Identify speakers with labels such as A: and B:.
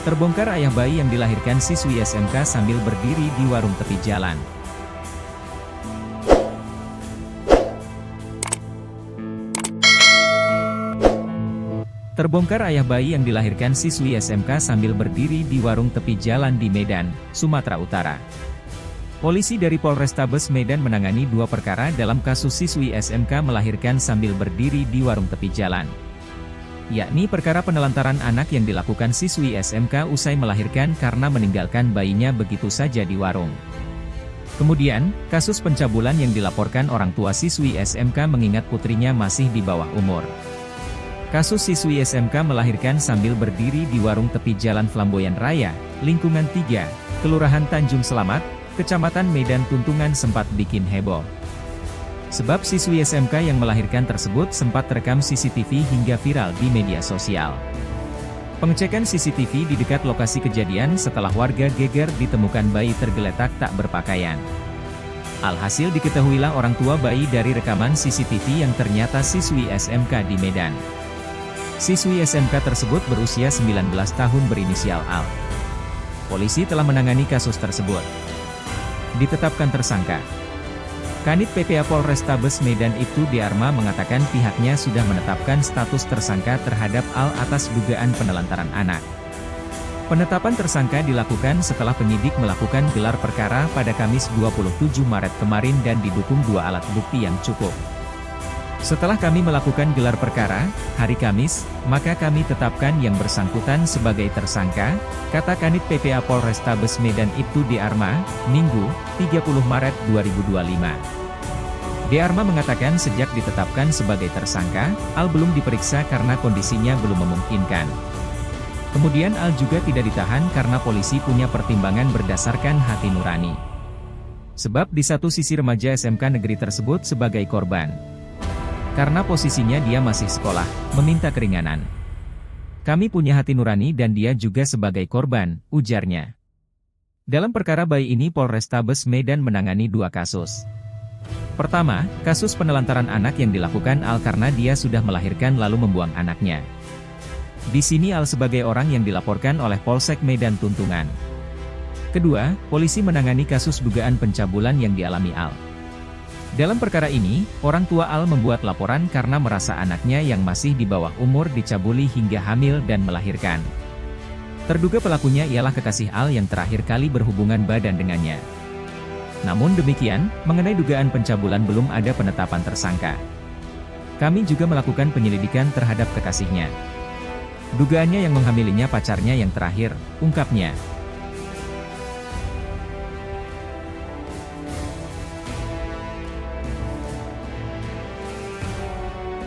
A: Terbongkar ayah bayi yang dilahirkan siswi SMK sambil berdiri di warung tepi jalan. Terbongkar ayah bayi yang dilahirkan siswi SMK sambil berdiri di warung tepi jalan di Medan, Sumatera Utara. Polisi dari Polrestabes Medan menangani dua perkara dalam kasus siswi SMK melahirkan sambil berdiri di warung tepi jalan. Yakni perkara penelantaran anak yang dilakukan siswi SMK usai melahirkan karena meninggalkan bayinya begitu saja di warung. Kemudian, kasus pencabulan yang dilaporkan orang tua siswi SMK mengingat putrinya masih di bawah umur. Kasus siswi SMK melahirkan sambil berdiri di warung tepi jalan Flamboyan Raya, lingkungan 3, Kelurahan Tanjung Selamat, Kecamatan Medan Tuntungan sempat bikin heboh. Sebab siswi SMK yang melahirkan tersebut sempat terekam CCTV hingga viral di media sosial. Pengecekan CCTV di dekat lokasi kejadian setelah warga geger ditemukan bayi tergeletak tak berpakaian. Alhasil diketahuilah orang tua bayi dari rekaman CCTV yang ternyata siswi SMK di Medan. Siswi SMK tersebut berusia 19 tahun berinisial Al. Polisi telah menangani kasus tersebut. Ditetapkan tersangka. Kanit PPA Polrestabes Medan Ibtu Arma mengatakan pihaknya sudah menetapkan status tersangka terhadap Al atas dugaan penelantaran anak. Penetapan tersangka dilakukan setelah penyidik melakukan gelar perkara pada Kamis 27 Maret kemarin dan didukung dua alat bukti yang cukup. Setelah kami melakukan gelar perkara, hari Kamis, maka kami tetapkan yang bersangkutan sebagai tersangka, kata Kanit PPA Polrestabes Medan Ibtu Arma, Minggu, 30 Maret 2025. Arma mengatakan sejak ditetapkan sebagai tersangka, Al belum diperiksa karena kondisinya belum memungkinkan. Kemudian Al juga tidak ditahan karena polisi punya pertimbangan berdasarkan hati nurani. Sebab di satu sisi remaja SMK negeri tersebut sebagai korban. Karena posisinya dia masih sekolah, meminta keringanan. Kami punya hati nurani dan dia juga sebagai korban, ujarnya. Dalam perkara bayi ini Polrestabes Medan menangani dua kasus. Pertama, kasus penelantaran anak yang dilakukan Al karena dia sudah melahirkan lalu membuang anaknya. Di sini Al sebagai orang yang dilaporkan oleh Polsek Medan Tuntungan. Kedua, polisi menangani kasus dugaan pencabulan yang dialami Al. Dalam perkara ini, orang tua Al membuat laporan karena merasa anaknya yang masih di bawah umur dicabuli hingga hamil dan melahirkan. Terduga pelakunya ialah kekasih Al yang terakhir kali berhubungan badan dengannya. Namun demikian, mengenai dugaan pencabulan belum ada penetapan tersangka. Kami juga melakukan penyelidikan terhadap kekasihnya. Dugaannya yang menghamilinya pacarnya yang terakhir, ungkapnya.